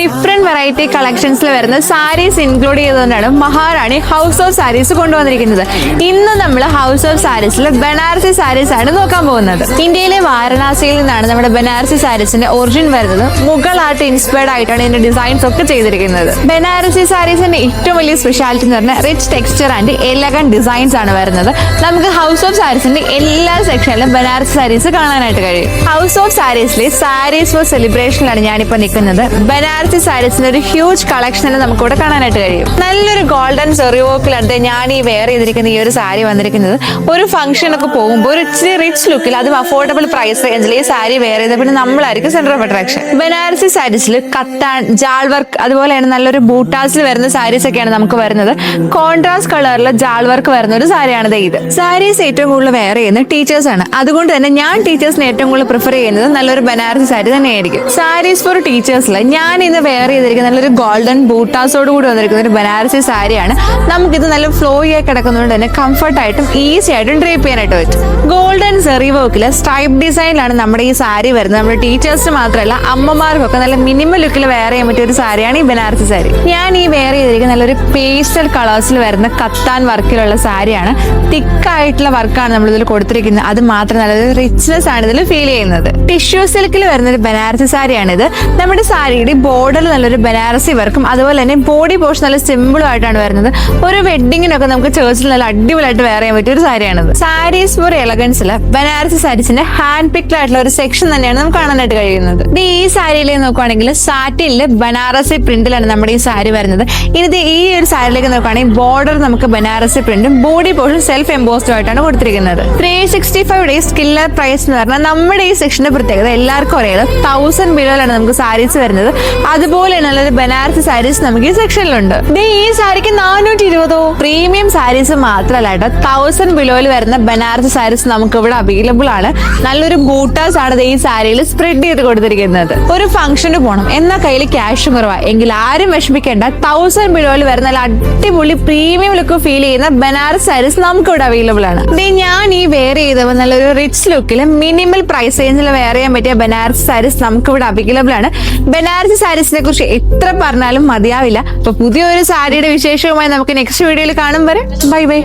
Different variety കളക്ഷൻസിൽ വരുന്ന saris include ചെയ്തുകൊണ്ടാണ് മഹാറാണി house of saris കൊണ്ടുവന്നിരിക്കുന്നത്. ഇന്ന് നമ്മൾ ഹൗസ് ഓഫ് സാരീസിൽ ബനാറസി സാരീസ് ആണ് നോക്കാൻ പോകുന്നത്. ഇന്ത്യയിലെ വാരണാസിയിൽ നിന്നാണ് നമ്മുടെ ബനാറസി സാരീസിന്റെ ഒറിജിൻ വരുന്നത്. മുഗൾ ആർട്ട് ഇൻസ്പയർഡ് ആയിട്ടാണ് ഇതിന്റെ ഡിസൈൻസ് ഒക്കെ ചെയ്തിരിക്കുന്നത്. ബനാറസി സാരീസിന്റെ ഏറ്റവും വലിയ സ്പെഷ്യാലിറ്റി എന്ന് പറഞ്ഞാൽ rich texture and elegant designs ആണ് വരുന്നത്. നമുക്ക് ഹൗസ് ഓഫ് സാരീസിന്റെ എല്ലാ സെക്ഷനിലും ബനാറസി സാരീസ് കാണാനായിട്ട് കഴിയും. ഹൗസ് ഓഫ് സാരീസിലെ സാരീസ് ഫോർ സെലിബ്രേഷനിലാണ് ഞാനിപ്പോ നിൽക്കുന്നത്. ബനാറസി സാരീസിന്റെ ഒരു ഹ്യൂജ് കളക്ഷൻ നമുക്ക് ഇവിടെ കാണാനായിട്ട് കഴിയും. നല്ലൊരു ഗോൾഡൻ സെറി വർക്കിലാണ് ഞാൻ ഈ വെയർ ചെയ്തിരിക്കുന്ന ഈ ഒരു സാരി വന്നിരിക്കുന്നത്. ഒരു ഫംഗ്ഷൻ ഒക്കെ പോകുമ്പോൾ ഒരു ഇച്ചിരി റിച്ച് ലുക്കിൽ അതും അഫോർഡബിൾ പ്രൈസ് റേഞ്ചിൽ ഈ സാരി വെയർ ചെയ്ത പിന്നെ നമ്മളായിരിക്കും സെന്റർ ഓഫ് അട്രാക്ഷൻ. ബനാറസി സാരീസിൽ കത്താൻ, ജാൾ വർക്ക്, അതുപോലെ തന്നെ നല്ലൊരു ബൂട്ടാസിൽ വരുന്ന സാരീസ് ഒക്കെയാണ് നമുക്ക് വരുന്നത്. കോൺട്രാസ്റ്റ് കളറിൽ ജാൾ വർക്ക് വരുന്ന ഒരു സാരിയാണിത്. ഇത് സാരീസ് ഏറ്റവും കൂടുതൽ വെയർ ചെയ്യുന്ന ടീച്ചേഴ്സ് ആണ്. അതുകൊണ്ട് തന്നെ ഞാൻ ടീച്ചേഴ്സിന് ഏറ്റവും കൂടുതൽ പ്രിഫർ ചെയ്യുന്നത് നല്ലൊരു ബനാറസി സാരി തന്നെയായിരിക്കും. സാരീസ് ഫോർ ടീച്ചേഴ്സിൽ ഞാൻ ഇന്ന് വെയർ ചെയ്തിരിക്കുന്ന നല്ലൊരു ഗോൾഡൻ ബൂട്ടാസോട് കൂടി വന്നിരിക്കുന്ന ഒരു ബനാറസി സാരിയാണ്. നമുക്കിത് നല്ല ഫ്ലോയി ആയി കിടക്കുന്നതുകൊണ്ട് തന്നെ കംഫർട്ടായിട്ടും ഈസി ആയിട്ടും ഡ്രേപ്പ് ചെയ്യാനായിട്ട് പറ്റും. ഗോൾഡൻ സെറി വർക്കിൽ സ്ട്രൈപ്പ് ഡിസൈനിലാണ് നമ്മുടെ ഈ സാരി വരുന്നത്. നമ്മുടെ ടീച്ചേഴ്സിന് മാത്രമല്ല അമ്മമാർക്കൊക്കെ നല്ല മിനിമൽ ലുക്കിൽ വെയർ ചെയ്യാൻ പറ്റിയ ഒരു സാരിയാണ് ഈ ബനാറസി സാരി. ഞാൻ ഈ വെയർ ചെയ്തിരിക്കുന്ന നല്ലൊരു പേസ്റ്റൽ കളേഴ്സിൽ വരുന്ന കത്താൻ വർക്കിലുള്ള സാരിയാണ്. തിക്കായിട്ടുള്ള വർക്കാണ് നമ്മൾ ഇതിൽ കൊടുത്തിരിക്കുന്നത്. അത് മാത്രം നല്ലൊരു റിച്ച്നെസ് ആണ് ഇതിൽ ഫീൽ ചെയ്യുന്നത്. ടിഷ്യൂ സിൽക്കിൽ വരുന്ന ഒരു ബനാറസി സാരിയാണിത്. നമ്മുടെ സാരിയുടെ ബോർഡറിൽ നല്ലൊരു ബനാറസി വർക്കും അതുപോലെ തന്നെ ബോഡി പോർഷൻ നല്ല സിമ്പിളും ആയിട്ടാണ് വരുന്നത്. ഒരു വെഡിങ്ങിനൊക്കെ നമുക്ക് ചേർച്ചിൽ നല്ല അടിപൊളിയായിട്ട് വെയർ ചെയ്യാൻ പറ്റിയ ഒരു സാരിയാണിത്. സാരീസ് ഫോർ എലഗൻസിൽ ബനാറസി സാരീസിന്റെ ഹാൻഡ് പിക്ഡ് ആയിട്ടുള്ള ഒരു സെക്ഷൻ തന്നെയാണ് നമുക്ക് കാണാനായിട്ട് കഴിയുന്നത്. ഈ സാരിയിലേക്ക് നോക്കുകയാണെങ്കിൽ സാറ്റിനില് ബനാറസി പ്രിന്റിലാണ് നമ്മുടെ ഈ സാരി വരുന്നത്. ഇനി ഈ ഒരു സാരിയിലേക്ക് നോക്കുകയാണെങ്കിൽ ബോർഡർ നമുക്ക് ബനാറസി പ്രിന്റും ബോഡി പോർഷൻ സെൽഫ് എംബോസ്ഡും ആയിട്ടാണ് കൊടുത്തിരിക്കുന്നത്. 365 ഡേയ്സ് കില്ലർ പ്രൈസ് എന്ന് പറഞ്ഞാൽ നമ്മുടെ ഈ സെക്ഷന്റെ പ്രത്യേകത എല്ലാവർക്കും അറിയാം. 1000 ബിലോയിലാണ് നമുക്ക് സാരീസ് വരുന്നത്. അതുപോലെ നല്ലൊരു ബനാറസി സാരീസ് നമുക്ക് ഈ സെക്ഷനിലുണ്ട്. ഈ സാരിക്ക് 420. പ്രീമിയം സാരീസ് മാത്രമല്ല കേട്ടോ, 1000 ബിലോയിൽ വരുന്ന ബനാറസി സാരീസ് നമുക്ക് ഇവിടെ അവൈലബിൾ ആണ്. നല്ലൊരു ബൂട്ടാസ് ആണ് ഈ സാരിയിൽ സ്പ്രെഡ് ചെയ്ത് കൊടുത്തിരിക്കുന്നത്. ഒരു ഫംഗ്ഷന് പോകണം എന്നാൽ കയ്യിൽ ക്യാഷ് കുറവാണ് എങ്കിൽ ആരും വിഷമിക്കേണ്ട. 1000 ബിലോയിൽ വരുന്ന നല്ല അടിപൊളി പ്രീമിയം ലുക്ക് ഫീൽ ചെയ്യുന്ന ബനാറസ് സാരീസ് നമുക്ക് ഇവിടെ അവൈലബിൾ ആണ്. ഞാൻ ഈ വെയർ ചെയ്തപ്പോൾ നല്ലൊരു റിച്ച് ലുക്കിൽ മിനിമൽ പ്രൈസ് റേഞ്ചിൽ വെയർ ചെയ്യാൻ പറ്റിയ ബനാറസ് സാരീസ് നമുക്ക് ഇവിടെ അവൈലബിൾ ആണ്. ബനാറസി സാരീസിനെ കുറിച്ച് എത്ര പറഞ്ഞാലും മതിയാവില്ല. അപ്പൊ പുതിയൊരു സാരിയുടെ വിശേഷവുമായി നമുക്ക് നെക്സ്റ്റ് വീഡിയോയിൽ കാണും വരെ ബൈ ബൈ.